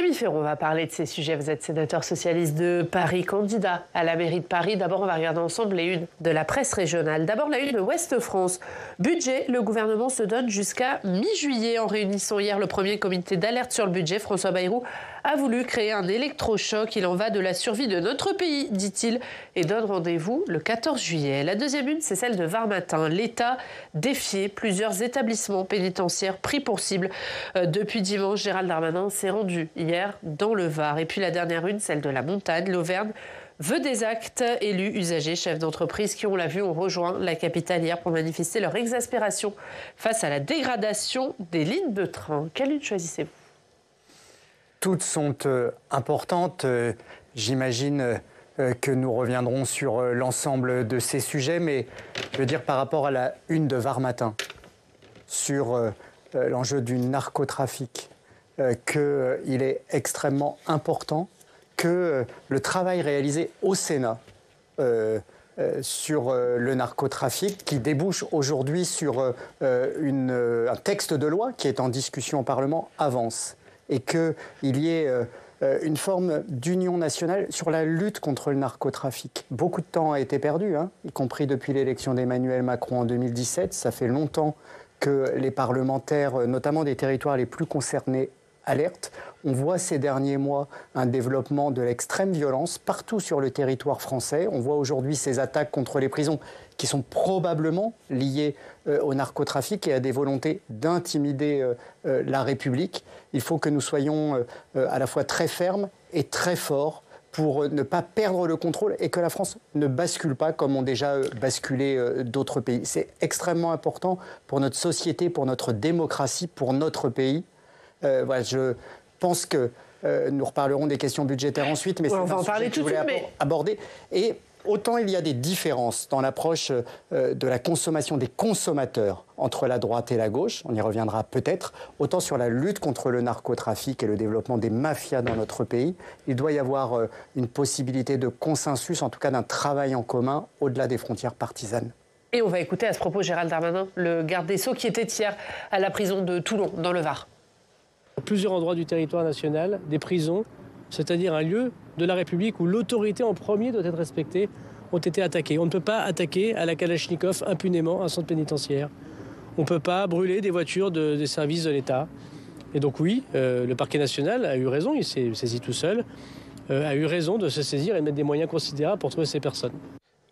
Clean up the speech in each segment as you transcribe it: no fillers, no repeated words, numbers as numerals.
Rémi Féron va parler de ces sujets. Vous êtes sénateur socialiste de Paris, candidat à la mairie de Paris. D'abord, on va regarder ensemble les unes de la presse régionale. D'abord, la une de Ouest France. Budget, le gouvernement se donne jusqu'à mi-juillet. En réunissant hier le premier comité d'alerte sur le budget, François Bayrou a voulu créer un électrochoc. Il en va de la survie de notre pays, dit-il, et donne rendez-vous le 14 juillet. La deuxième une, c'est celle de Var Matin. L'État défiait plusieurs établissements pénitentiaires pris pour cible. Depuis dimanche, Gérald Darmanin s'est rendu hier dans le Var. Et puis la dernière une, celle de la montagne. L'Auvergne veut des actes. Élus, usagers, chefs d'entreprise qui, on l'a vu, ont rejoint la capitale hier pour manifester leur exaspération face à la dégradation des lignes de train. Quelle une choisissez-vous ? Toutes sont importantes. J'imagine que nous reviendrons sur l'ensemble de ces sujets, mais je veux dire par rapport à la une de Var Matin, sur l'enjeu du narcotrafic, qu'il est extrêmement important que le travail réalisé au Sénat sur le narcotrafic, qui débouche aujourd'hui sur un texte de loi qui est en discussion au Parlement, avance. Et qu'il y ait une forme d'union nationale sur la lutte contre le narcotrafic. Beaucoup de temps a été perdu, y compris depuis l'élection d'Emmanuel Macron en 2017. Ça fait longtemps que les parlementaires, notamment des territoires les plus concernés, alertent. On voit ces derniers mois un développement de l'extrême violence partout sur le territoire français. On voit aujourd'hui ces attaques contre les prisons qui sont probablement liées au narcotrafic et à des volontés d'intimider la République. Il faut que nous soyons à la fois très fermes et très forts pour ne pas perdre le contrôle et que la France ne bascule pas comme ont déjà basculé d'autres pays. C'est extrêmement important pour notre société, pour notre démocratie, pour notre pays. Voilà, je pense que nous reparlerons des questions budgétaires ensuite, mais c'est un sujet que je voulais aborder. Et autant il y a des différences dans l'approche de la consommation des consommateurs entre la droite et la gauche, on y reviendra peut-être, autant sur la lutte contre le narcotrafic et le développement des mafias dans notre pays, il doit y avoir une possibilité de consensus, en tout cas d'un travail en commun au-delà des frontières partisanes. Et on va écouter à ce propos Gérald Darmanin, le garde des Sceaux qui était hier à la prison de Toulon, dans le Var. Plusieurs endroits du territoire national, des prisons, c'est-à-dire un lieu de la République où l'autorité en premier doit être respectée, ont été attaqués. On ne peut pas attaquer à la Kalachnikov impunément un centre pénitentiaire. On ne peut pas brûler des voitures des services de l'État. Et donc oui, le parquet national a eu raison, il s'est saisi tout seul, a eu raison de se saisir et de mettre des moyens considérables pour trouver ces personnes.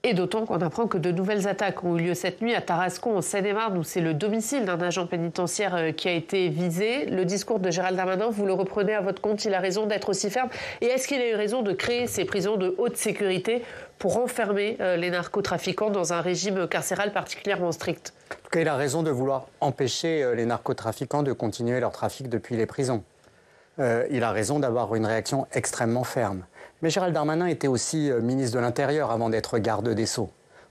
Et d'autant qu'on apprend que de nouvelles attaques ont eu lieu cette nuit à Tarascon, en Seine-et-Marne, où c'est le domicile d'un agent pénitentiaire qui a été visé. Le discours de Gérald Darmanin, vous le reprenez à votre compte, il a raison d'être aussi ferme. Et est-ce qu'il a eu raison de créer ces prisons de haute sécurité pour enfermer les narcotrafiquants dans un régime carcéral particulièrement strict ? En tout cas, il a raison de vouloir empêcher les narcotrafiquants de continuer leur trafic depuis les prisons. Il a raison d'avoir une réaction extrêmement ferme. Mais Gérald Darmanin était aussi ministre de l'Intérieur avant d'être garde des Sceaux.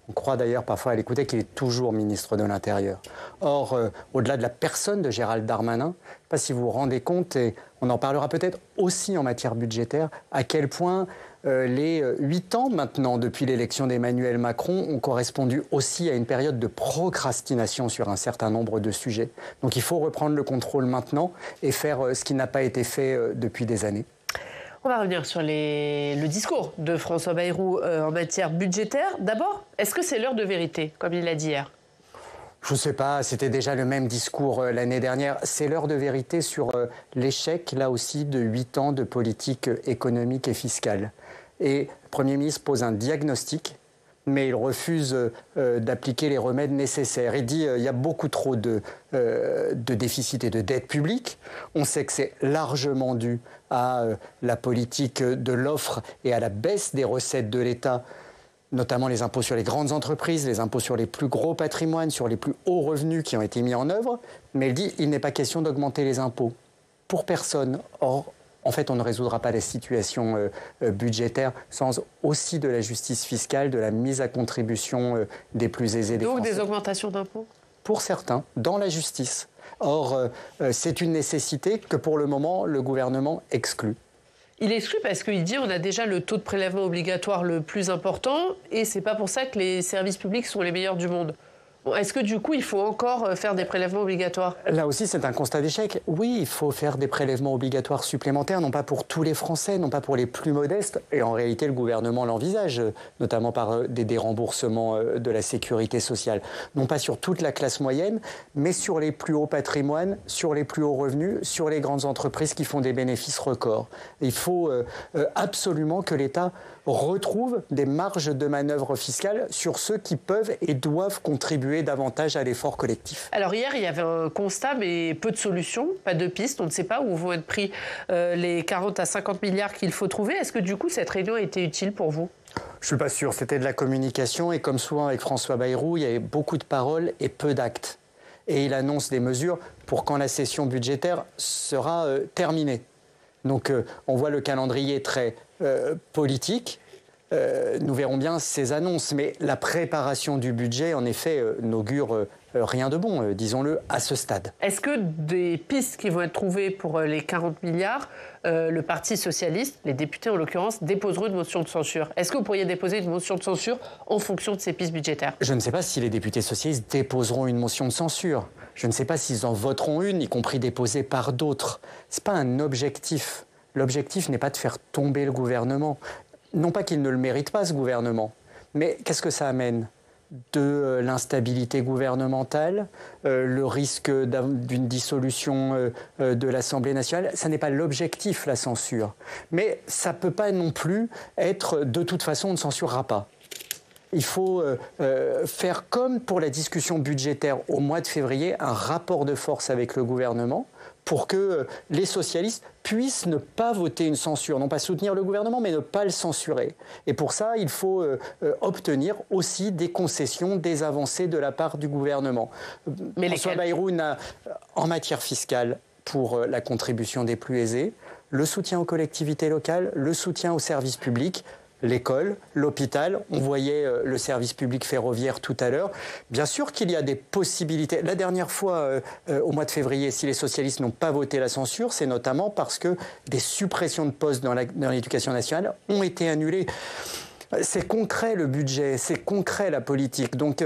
On croit d'ailleurs parfois à l'écouter qu'il est toujours ministre de l'Intérieur. Or, au-delà de la personne de Gérald Darmanin, je ne sais pas si vous vous rendez compte, et on en parlera peut-être aussi en matière budgétaire, à quel point les 8 ans maintenant depuis l'élection d'Emmanuel Macron ont correspondu aussi à une période de procrastination sur un certain nombre de sujets. Donc il faut reprendre le contrôle maintenant et faire ce qui n'a pas été fait depuis des années. On va revenir sur le discours de François Bayrou en matière budgétaire. D'abord, est-ce que c'est l'heure de vérité, comme il l'a dit hier ? Je ne sais pas, c'était déjà le même discours l'année dernière. C'est l'heure de vérité sur l'échec, là aussi, de 8 ans de politique économique et fiscale. Et le Premier ministre pose un diagnostic, mais il refuse d'appliquer les remèdes nécessaires. Il dit qu'il y a beaucoup trop de déficit et de dette publique. On sait que c'est largement dû à la politique de l'offre et à la baisse des recettes de l'État, notamment les impôts sur les grandes entreprises, les impôts sur les plus gros patrimoines, sur les plus hauts revenus qui ont été mis en œuvre. Mais il dit qu'il n'est pas question d'augmenter les impôts pour personne. Or, en fait, on ne résoudra pas la situation budgétaire sans aussi de la justice fiscale, de la mise à contribution des plus aisés des Français. Donc des augmentations d'impôts ? Pour certains, dans la justice. Or, c'est une nécessité que pour le moment, le gouvernement exclut. Il exclut parce qu'il dit qu'on a déjà le taux de prélèvement obligatoire le plus important et c'est pas pour ça que les services publics sont les meilleurs du monde. Est-ce que du coup, il faut encore faire des prélèvements obligatoires? Là aussi, c'est un constat d'échec. Oui, il faut faire des prélèvements obligatoires supplémentaires, non pas pour tous les Français, non pas pour les plus modestes. Et en réalité, le gouvernement l'envisage, notamment par des déremboursements de la sécurité sociale. Non pas sur toute la classe moyenne, mais sur les plus hauts patrimoines, sur les plus hauts revenus, sur les grandes entreprises qui font des bénéfices records. Il faut absolument que l'État retrouve des marges de manœuvre fiscales sur ceux qui peuvent et doivent contribuer davantage à l'effort collectif. Alors hier, il y avait un constat, mais peu de solutions, pas de pistes. On ne sait pas où vont être pris les 40 à 50 milliards qu'il faut trouver. Est-ce que du coup, cette réunion a été utile pour vous? Je ne suis pas sûr. C'était de la communication et comme souvent avec François Bayrou, il y avait beaucoup de paroles et peu d'actes. Et il annonce des mesures pour quand la session budgétaire sera terminée. Donc on voit le calendrier très politique. Nous verrons bien ces annonces, mais la préparation du budget, en effet, n'augure rien de bon, disons-le, à ce stade. Est-ce que des pistes qui vont être trouvées pour les 40 milliards, le Parti socialiste, les députés en l'occurrence, déposeront une motion de censure? Est-ce que vous pourriez déposer une motion de censure en fonction de ces pistes budgétaires? Je ne sais pas si les députés socialistes déposeront une motion de censure. Je ne sais pas s'ils en voteront une, y compris déposée par d'autres. Ce n'est pas un objectif. L'objectif n'est pas de faire tomber le gouvernement. Non pas qu'il ne le mérite pas, ce gouvernement, mais qu'est-ce que ça amène? De l'instabilité gouvernementale, le risque d'une dissolution de l'Assemblée nationale. Ça n'est pas l'objectif, la censure. Mais ça ne peut pas non plus être, de toute façon, on ne censurera pas. Il faut faire comme pour la discussion budgétaire au mois de février, un rapport de force avec le gouvernement pour que les socialistes puissent ne pas voter une censure, non pas soutenir le gouvernement, mais ne pas le censurer. Et pour ça, il faut obtenir aussi des concessions, des avancées de la part du gouvernement. Mais François Bayrou n'a, en matière fiscale, pour la contribution des plus aisés, le soutien aux collectivités locales, le soutien aux services publics, l'école, l'hôpital, on voyait le service public ferroviaire tout à l'heure. Bien sûr qu'il y a des possibilités. La dernière fois, au mois de février, si les socialistes n'ont pas voté la censure, c'est notamment parce que des suppressions de postes dans l'éducation nationale ont été annulées. C'est concret le budget, c'est concret la politique. Donc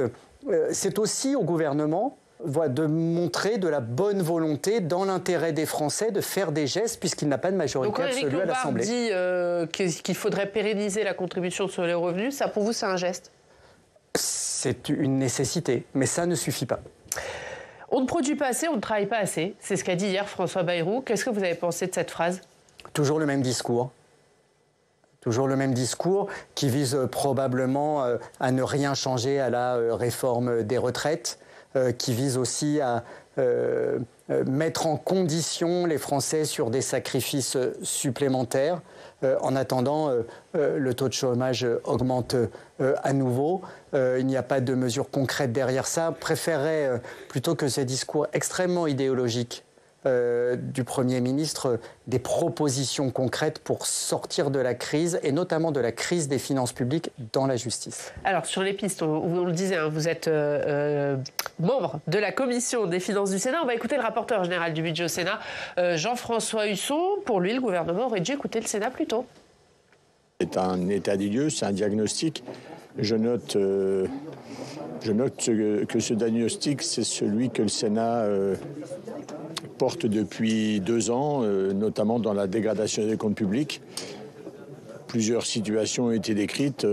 c'est aussi au gouvernement de montrer de la bonne volonté dans l'intérêt des Français de faire des gestes puisqu'il n'a pas de majorité absolue à l'Assemblée. Donc Éric Lombard dit qu'il faudrait pérenniser la contribution sur les revenus. Ça, pour vous, c'est un geste? C'est une nécessité, mais ça ne suffit pas. On ne produit pas assez, on ne travaille pas assez. C'est ce qu'a dit hier François Bayrou. Qu'est-ce que vous avez pensé de cette phrase? Toujours le même discours. Toujours le même discours qui vise probablement à ne rien changer à la réforme des retraites. Qui vise aussi à mettre en condition les Français sur des sacrifices supplémentaires. En attendant, le taux de chômage augmente à nouveau. Il n'y a pas de mesures concrètes derrière ça. Préférerais, plutôt que ces discours extrêmement idéologiques du Premier ministre, des propositions concrètes pour sortir de la crise, et notamment de la crise des finances publiques dans la justice. Alors, sur les pistes, on le disait, vous êtes membre de la Commission des finances du Sénat. On va écouter le rapporteur général du budget au Sénat, Jean-François Husson. Pour lui, le gouvernement aurait dû écouter le Sénat plus tôt. C'est un état des lieux, c'est un diagnostic. Je note que ce diagnostic, c'est celui que le Sénat porte depuis 2 ans, notamment dans la dégradation des comptes publics. Plusieurs situations ont été décrites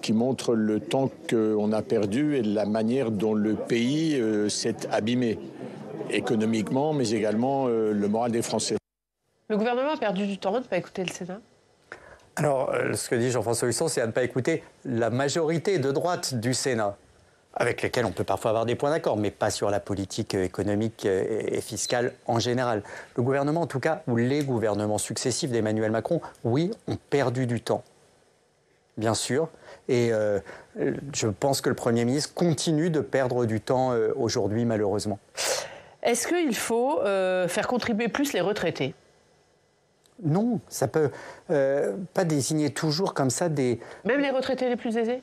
qui montrent le temps qu'on a perdu et la manière dont le pays s'est abîmé, économiquement, mais également le moral des Français. Le gouvernement a perdu du temps de ne pas écouter le Sénat? Alors, ce que dit Jean-François Husson, c'est à ne pas écouter la majorité de droite du Sénat, avec lesquels on peut parfois avoir des points d'accord, mais pas sur la politique économique et fiscale en général. Le gouvernement, en tout cas, ou les gouvernements successifs d'Emmanuel Macron, oui, ont perdu du temps, bien sûr. Et je pense que le Premier ministre continue de perdre du temps aujourd'hui, malheureusement. Est-ce qu'il faut faire contribuer plus les retraités? Non, ça peut pas désigner toujours comme ça des... Même les retraités les plus aisés?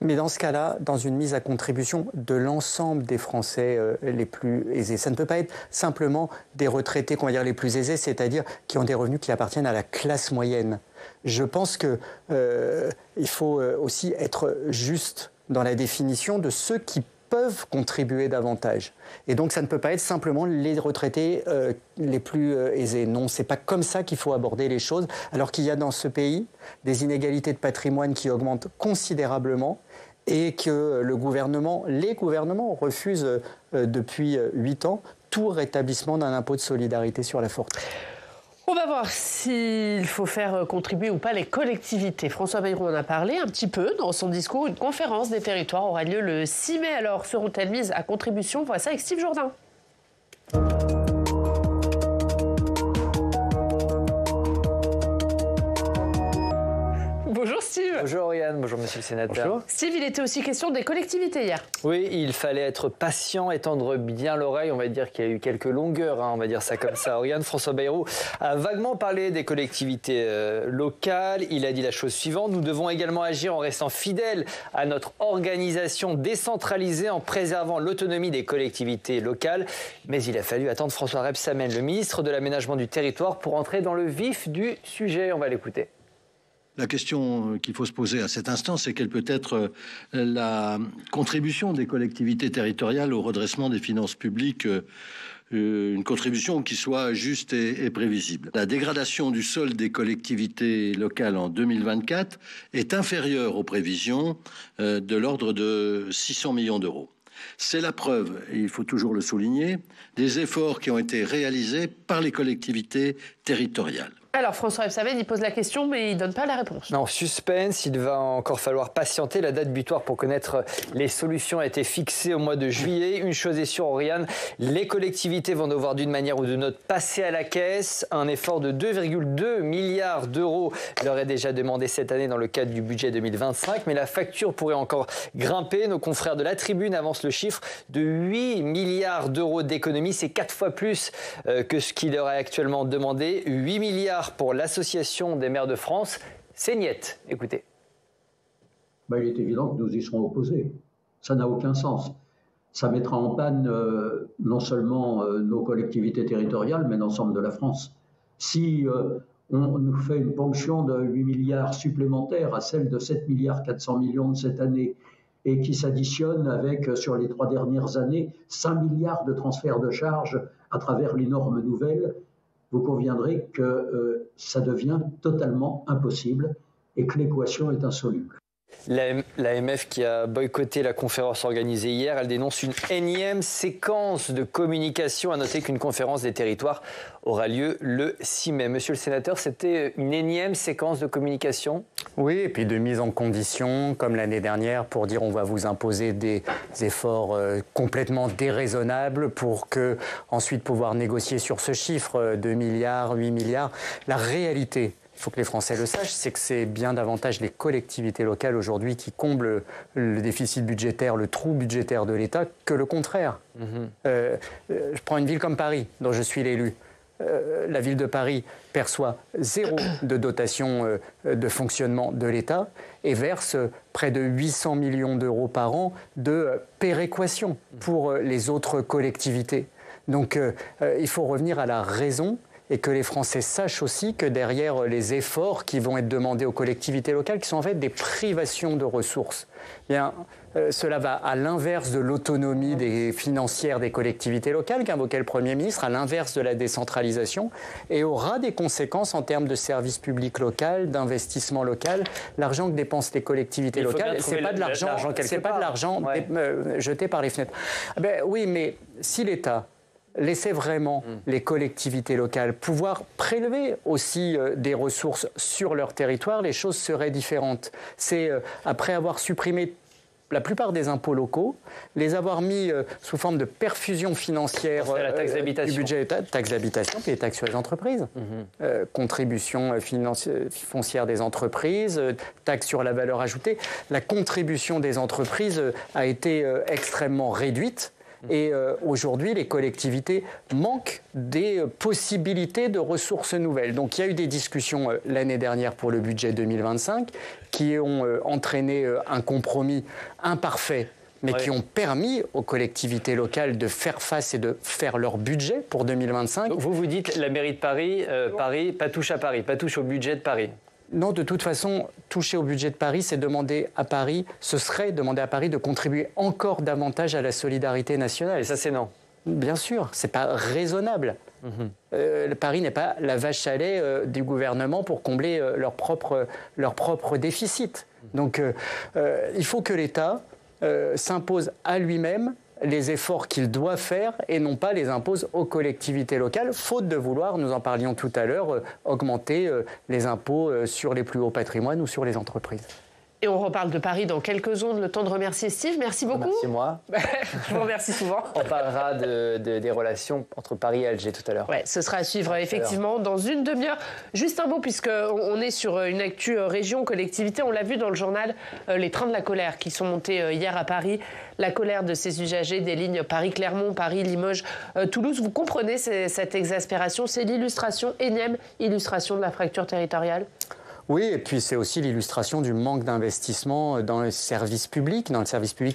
Mais dans ce cas-là, dans une mise à contribution de l'ensemble des Français les plus aisés. Ça ne peut pas être simplement des retraités, qu'on va dire les plus aisés, c'est-à-dire qui ont des revenus qui appartiennent à la classe moyenne. Je pense qu'il faut aussi être juste dans la définition de ceux qui peuvent contribuer davantage. Et donc ça ne peut pas être simplement les retraités les plus aisés. Non, c'est pas comme ça qu'il faut aborder les choses, alors qu'il y a dans ce pays des inégalités de patrimoine qui augmentent considérablement et que les gouvernements refusent depuis 8 ans tout rétablissement d'un impôt de solidarité sur la fortune. On va voir s'il faut faire contribuer ou pas les collectivités. François Bayrou en a parlé un petit peu dans son discours. Une conférence des territoires aura lieu le 6 mai. Alors, seront-elles mises à contribution? Voilà ça avec Steve Jourdain. Bonjour Steve. Bonjour Oriane, bonjour Monsieur le Sénateur. Bonjour. Steve, il était aussi question des collectivités hier. Oui, il fallait être patient et tendre bien l'oreille. On va dire qu'il y a eu quelques longueurs, on va dire ça comme ça. Oriane, François Bayrou a vaguement parlé des collectivités locales. Il a dit la chose suivante: nous devons également agir en restant fidèles à notre organisation décentralisée, en préservant l'autonomie des collectivités locales. Mais il a fallu attendre François Rebsamen, le ministre de l'Aménagement du Territoire, pour entrer dans le vif du sujet. On va l'écouter. La question qu'il faut se poser à cet instant, c'est quelle peut être la contribution des collectivités territoriales au redressement des finances publiques, une contribution qui soit juste et prévisible. La dégradation du solde des collectivités locales en 2024 est inférieure aux prévisions de l'ordre de 600 millions d'euros. C'est la preuve, et il faut toujours le souligner, des efforts qui ont été réalisés par les collectivités territoriales. Alors François Rebsamen, il pose la question, mais il ne donne pas la réponse. Non, suspense, il va encore falloir patienter. La date butoir pour connaître les solutions a été fixée au mois de juillet. Une chose est sûre, Oriane, les collectivités vont devoir d'une manière ou d'une autre passer à la caisse. Un effort de 2,2 milliards d'euros leur est déjà demandé cette année dans le cadre du budget 2025. Mais la facture pourrait encore grimper. Nos confrères de La Tribune avancent le chiffre de 8 milliards d'euros d'économie. C'est 4 fois plus que ce qui leur est actuellement demandé. 8 milliards pour l'Association des maires de France. C'est niette. Écoutez. Il est évident que nous y serons opposés. Ça n'a aucun sens. Ça mettra en panne non seulement nos collectivités territoriales, mais l'ensemble de la France. Si on nous fait une ponction de 8 milliards supplémentaires à celle de 7 milliards 400 millions de cette année, et qui s'additionne avec, sur les 3 dernières années, 5 milliards de transferts de charges à travers les normes nouvelles, vous conviendrez que ça devient totalement impossible et que l'équation est insoluble. L'AMF qui a boycotté la conférence organisée hier, elle dénonce une énième séquence de communication. À noter qu'une conférence des territoires aura lieu le 6 mai. Monsieur le sénateur, c'était une énième séquence de communication? Oui, et puis de mise en condition, comme l'année dernière, pour dire on va vous imposer des efforts complètement déraisonnables pour que ensuite pouvoir négocier sur ce chiffre, 2 milliards, 8 milliards. La réalité, il faut que les Français le sachent, c'est que c'est bien davantage les collectivités locales aujourd'hui qui comblent le déficit budgétaire, le trou budgétaire de l'État, que le contraire. Je prends une ville comme Paris, dont je suis l'élu. La ville de Paris perçoit 0 de dotation de fonctionnement de l'État et verse près de 800 millions d'euros par an de péréquation pour les autres collectivités. Donc il faut revenir à la raison et que les Français sachent aussi que derrière les efforts qui vont être demandés aux collectivités locales, qui sont en fait des privations de ressources, cela va à l'inverse de l'autonomie financière des collectivités locales qu'invoquait le Premier ministre, à l'inverse de la décentralisation, et aura des conséquences en termes de services publics locaux, d'investissement local. L'argent que dépensent les collectivités locales, c'est pas de l'argent jeté par les fenêtres. Oui, mais si l'État laisser vraiment les collectivités locales pouvoir prélever aussi des ressources sur leur territoire, les choses seraient différentes. C'est après avoir supprimé la plupart des impôts locaux, les avoir mis sous forme de perfusion financière du budget d'État, taxe d'habitation, puis les taxes sur les entreprises, contribution foncière des entreprises, taxe sur la valeur ajoutée. La contribution des entreprises a été extrêmement réduite. Et aujourd'hui, les collectivités manquent des possibilités de ressources nouvelles. Donc il y a eu des discussions l'année dernière pour le budget 2025 qui ont entraîné un compromis imparfait, mais qui ont permis aux collectivités locales de faire face et de faire leur budget pour 2025. Donc vous dites la mairie de Paris, Paris, pas touche à Paris, pas touche au budget de Paris. Non, de toute façon, toucher au budget de Paris, ce serait demander à Paris de contribuer encore davantage à la solidarité nationale. Et ça, c'est non. Bien sûr, c'est pas raisonnable. Paris n'est pas la vache à lait du gouvernement pour combler leur propre déficit. Donc, il faut que l'État s'impose à lui-même les efforts qu'il doit faire et non pas les impose aux collectivités locales, faute de vouloir, nous en parlions tout à l'heure, augmenter les impôts sur les plus hauts patrimoines ou sur les entreprises. Et on reparle de Paris dans quelques secondes. Le temps de remercier Steve. Merci beaucoup. Merci moi. Je vous remercie souvent. On parlera des relations entre Paris et Alger tout à l'heure. Ouais, ce sera à suivre effectivement dans une demi-heure. Juste un mot, puisqu'on est sur une actu région, collectivité. On l'a vu dans le journal, les trains de la colère qui sont montés hier à Paris. La colère de ces usagers des lignes Paris-Clermont, Paris-Limoges, Toulouse. Vous comprenez cette exaspération? C'est l'illustration, énième illustration de la fracture territoriale? Oui, et puis c'est aussi l'illustration du manque d'investissement dans le service public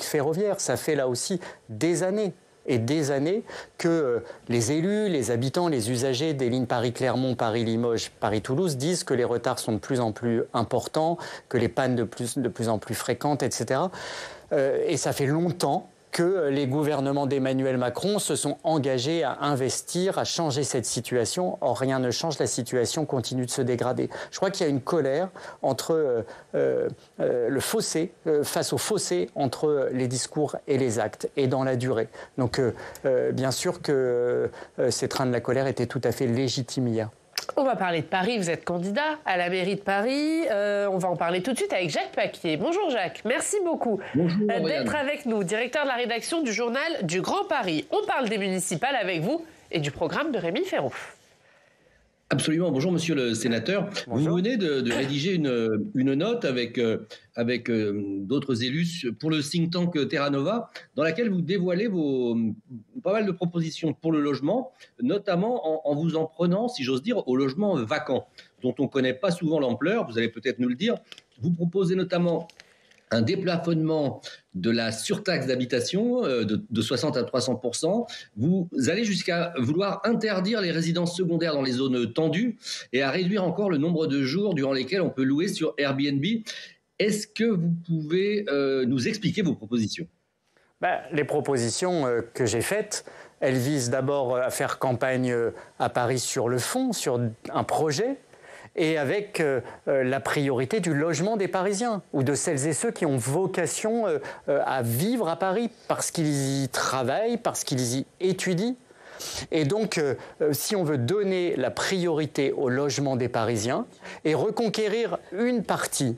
ferroviaire. Ça fait là aussi des années et des années que les élus, les habitants, les usagers des lignes Paris-Clermont, Paris-Limoges, Paris-Toulouse disent que les retards sont de plus en plus importants, que les pannes de plus en plus fréquentes, etc. Et ça fait longtemps que les gouvernements d'Emmanuel Macron se sont engagés à investir, à changer cette situation. Or, rien ne change, la situation continue de se dégrader. Je crois qu'il y a une colère entre le fossé, face au fossé entre les discours et les actes, et dans la durée. Donc, bien sûr que ces trains de la colère étaient tout à fait légitimes hier. On va parler de Paris. Vous êtes candidat à la mairie de Paris. On va en parler tout de suite avec Jacques Paquier. Bonjour Jacques, merci beaucoup d'être avec nous, directeur de la rédaction du journal du Grand Paris. On parle des municipales avec vous et du programme de Rémi Féraud. Absolument. Bonjour, monsieur le sénateur. Bonjour. Vous venez de rédiger une note avec d'autres élus pour le think tank Terra Nova, dans laquelle vous dévoilez pas mal de propositions pour le logement, notamment en vous en prenant, si j'ose dire, au logement vacant, dont on ne connaît pas souvent l'ampleur. Vous allez peut-être nous le dire. Vous proposez notamment un déplafonnement de la surtaxe d'habitation de 60 à 300%. Vous allez jusqu'à vouloir interdire les résidences secondaires dans les zones tendues et à réduire encore le nombre de jours durant lesquels on peut louer sur Airbnb. Est-ce que vous pouvez nous expliquer vos propositions ? Les propositions que j'ai faites, elles visent d'abord à faire campagne à Paris sur le fond, sur un projet, et avec la priorité du logement des Parisiens ou de celles et ceux qui ont vocation à vivre à Paris parce qu'ils y travaillent, parce qu'ils y étudient. Et donc, si on veut donner la priorité au logement des Parisiens et reconquérir une partie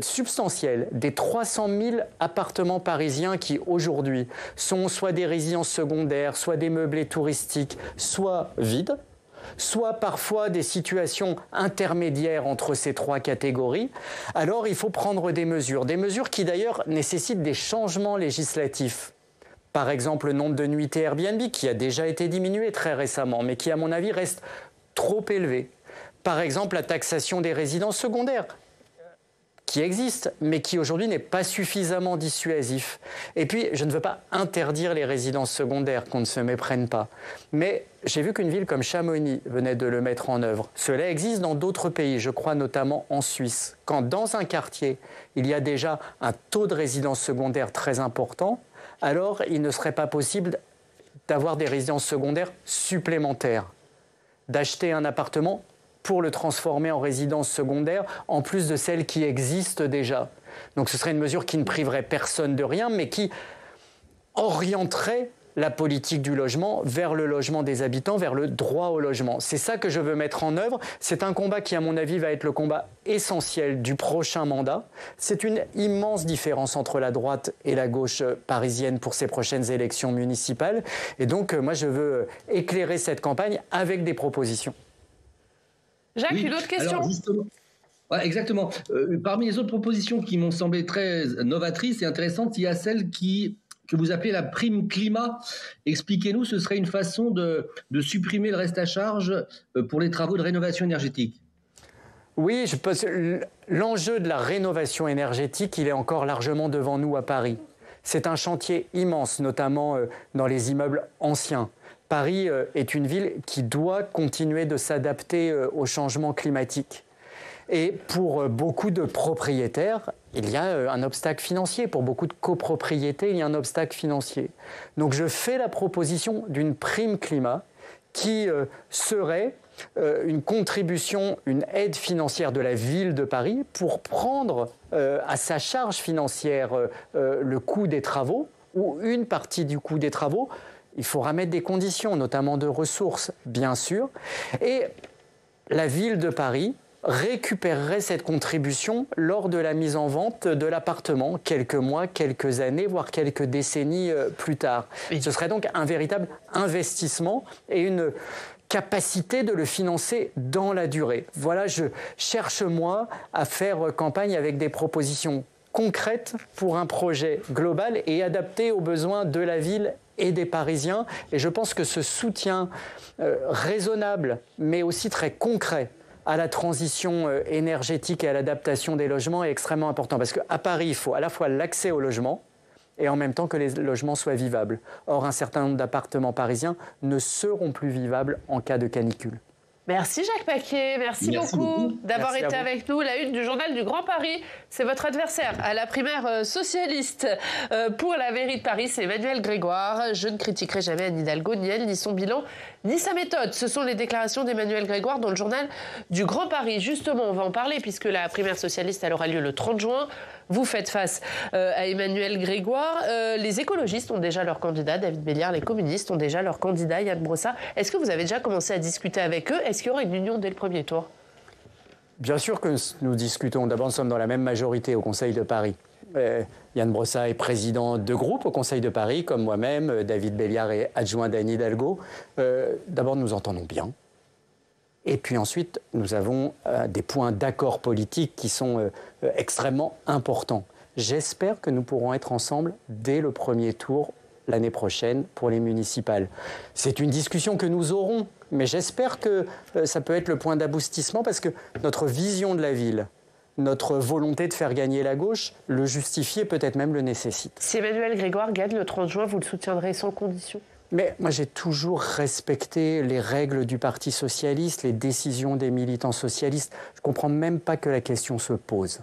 substantielle des 300 000 appartements parisiens qui aujourd'hui sont soit des résidences secondaires, soit des meublés touristiques, soit vides, soit parfois des situations intermédiaires entre ces trois catégories, alors il faut prendre des mesures qui d'ailleurs nécessitent des changements législatifs. Par exemple, le nombre de nuitées Airbnb qui a déjà été diminué très récemment, mais qui à mon avis reste trop élevé. Par exemple, la taxation des résidences secondaires, qui existe, mais qui aujourd'hui n'est pas suffisamment dissuasif. Et puis, je ne veux pas interdire les résidences secondaires, qu'on ne se méprenne pas. Mais j'ai vu qu'une ville comme Chamonix venait de le mettre en œuvre. Cela existe dans d'autres pays, je crois notamment en Suisse. Quand dans un quartier, il y a déjà un taux de résidences secondaires très important, alors il ne serait pas possible d'avoir des résidences secondaires supplémentaires, d'acheter un appartement pour le transformer en résidence secondaire, en plus de celles qui existent déjà. Donc ce serait une mesure qui ne priverait personne de rien, mais qui orienterait la politique du logement vers le logement des habitants, vers le droit au logement. C'est ça que je veux mettre en œuvre. C'est un combat qui, à mon avis, va être le combat essentiel du prochain mandat. C'est une immense différence entre la droite et la gauche parisienne pour ces prochaines élections municipales. Et donc, moi, je veux éclairer cette campagne avec des propositions. Jacques, oui. Une autre question. Alors exactement. Parmi les autres propositions qui m'ont semblé très novatrices et intéressantes, il y a celle que vous appelez la prime climat. Expliquez-nous, ce serait une façon de supprimer le reste à charge pour les travaux de rénovation énergétique. Oui, l'enjeu de la rénovation énergétique, il est encore largement devant nous à Paris. C'est un chantier immense, notamment dans les immeubles anciens. Paris est une ville qui doit continuer de s'adapter au changement climatique. Et pour beaucoup de propriétaires, il y a un obstacle financier. Pour beaucoup de copropriétés, il y a un obstacle financier. Donc je fais la proposition d'une prime climat qui serait une contribution, une aide financière de la ville de Paris pour prendre à sa charge financière le coût des travaux ou une partie du coût des travaux. Il faudra mettre des conditions, notamment de ressources, bien sûr. Et la ville de Paris récupérerait cette contribution lors de la mise en vente de l'appartement, quelques mois, quelques années, voire quelques décennies plus tard. Oui. Ce serait donc un véritable investissement et une capacité de le financer dans la durée. Voilà, je cherche, moi, à faire campagne avec des propositions concrètes pour un projet global et adapté aux besoins de la ville et des Parisiens. Et je pense que ce soutien raisonnable, mais aussi très concret, à la transition énergétique et à l'adaptation des logements est extrêmement important. Parce qu'à Paris, il faut à la fois l'accès au logement et en même temps que les logements soient vivables. Or, un certain nombre d'appartements parisiens ne seront plus vivables en cas de canicule. Merci Jacques Paquier, merci beaucoup d'avoir été avec nous. La une du journal du Grand Paris, c'est votre adversaire à la primaire socialiste pour la mairie de Paris, c'est Emmanuel Grégoire. Je ne critiquerai jamais Anne Hidalgo, ni elle, ni son bilan, ni sa méthode. Ce sont les déclarations d'Emmanuel Grégoire dans le journal du Grand Paris. Justement, on va en parler puisque la primaire socialiste elle aura lieu le 30 juin. Vous faites face à Emmanuel Grégoire. Les écologistes ont déjà leur candidat, David Béliard. Les communistes ont déjà leur candidat, Yann Brossat. Est-ce que vous avez déjà commencé à discuter avec eux? Est-ce qu'il y aura une union dès le premier tour? Bien sûr que nous discutons. D'abord, nous sommes dans la même majorité au Conseil de Paris. Yann Brossat est président de groupe au Conseil de Paris, comme moi-même. David Béliard est adjoint d'Anne Hidalgo. D'abord, nous entendons bien. Et puis ensuite, nous avons des points d'accord politique qui sont extrêmement importants. J'espère que nous pourrons être ensemble dès le premier tour l'année prochaine pour les municipales. C'est une discussion que nous aurons, mais j'espère que ça peut être le point d'aboutissement parce que notre vision de la ville, notre volonté de faire gagner la gauche, le justifier, peut-être même le nécessite. Si Emmanuel Grégoire gagne le 30 juin, vous le soutiendrez sans condition? Mais moi, j'ai toujours respecté les règles du Parti socialiste, les décisions des militants socialistes. Je ne comprends même pas que la question se pose.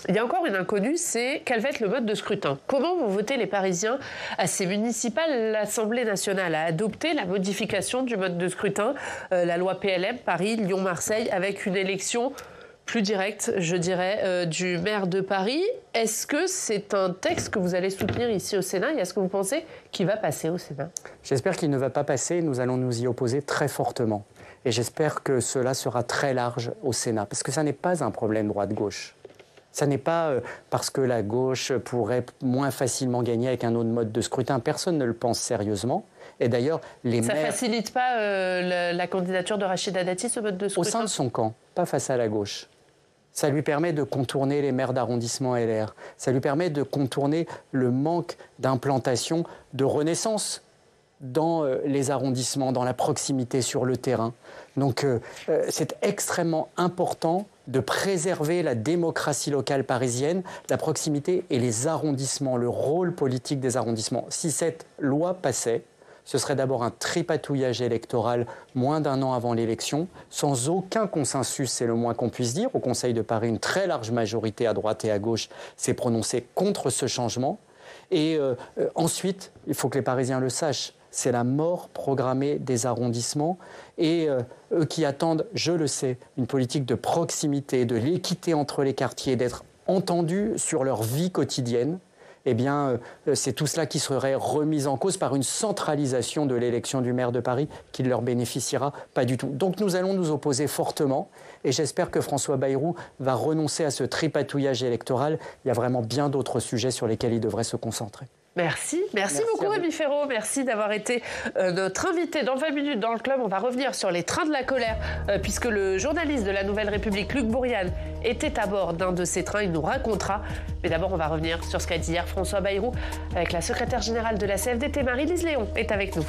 Il y a encore une inconnue, c'est quel va être le mode de scrutin. Comment vont voter les Parisiens à ces municipales? L'Assemblée nationale a adopté la modification du mode de scrutin, la loi PLM, Paris, Lyon, Marseille, avec une élection plus directe, je dirais, du maire de Paris. Est-ce que c'est un texte que vous allez soutenir ici au Sénat et est-ce que vous pensez qu'il va passer au Sénat? J'espère qu'il ne va pas passer. Nous allons nous y opposer très fortement. Et j'espère que cela sera très large au Sénat. Parce que ça n'est pas un problème droite-gauche. Ça n'est pas parce que la gauche pourrait moins facilement gagner avec un autre mode de scrutin. Personne ne le pense sérieusement. Et d'ailleurs, les maires... Ça ne facilite pas la candidature de Rachida Dati, ce mode de scrutin? Au sein de son camp, pas face à la gauche. Ça lui permet de contourner les maires d'arrondissement LR. Ça lui permet de contourner le manque d'implantation, de renaissance dans les arrondissements, dans la proximité sur le terrain. Donc c'est extrêmement important de préserver la démocratie locale parisienne, la proximité et les arrondissements, le rôle politique des arrondissements. Si cette loi passait, ce serait d'abord un tripatouillage électoral moins d'un an avant l'élection, sans aucun consensus, c'est le moins qu'on puisse dire. Au Conseil de Paris, une très large majorité à droite et à gauche s'est prononcée contre ce changement. Et ensuite, il faut que les Parisiens le sachent, c'est la mort programmée des arrondissements. Et eux qui attendent, je le sais, une politique de proximité, de l'équité entre les quartiers, d'être entendus sur leur vie quotidienne, eh bien, c'est tout cela qui serait remis en cause par une centralisation de l'élection du maire de Paris qui ne leur bénéficiera pas du tout. Donc nous allons nous opposer fortement et j'espère que François Bayrou va renoncer à ce tripatouillage électoral. Il y a vraiment bien d'autres sujets sur lesquels il devrait se concentrer. Merci beaucoup Rémi Féraud, merci d'avoir été notre invité dans 20 minutes dans le club. On va revenir sur les trains de la colère puisque le journaliste de la Nouvelle République, Luc Bourriane, était à bord d'un de ces trains, il nous racontera. Mais d'abord on va revenir sur ce qu'a dit hier François Bayrou avec la secrétaire générale de la CFDT, Marie-Lise Léon, est avec nous.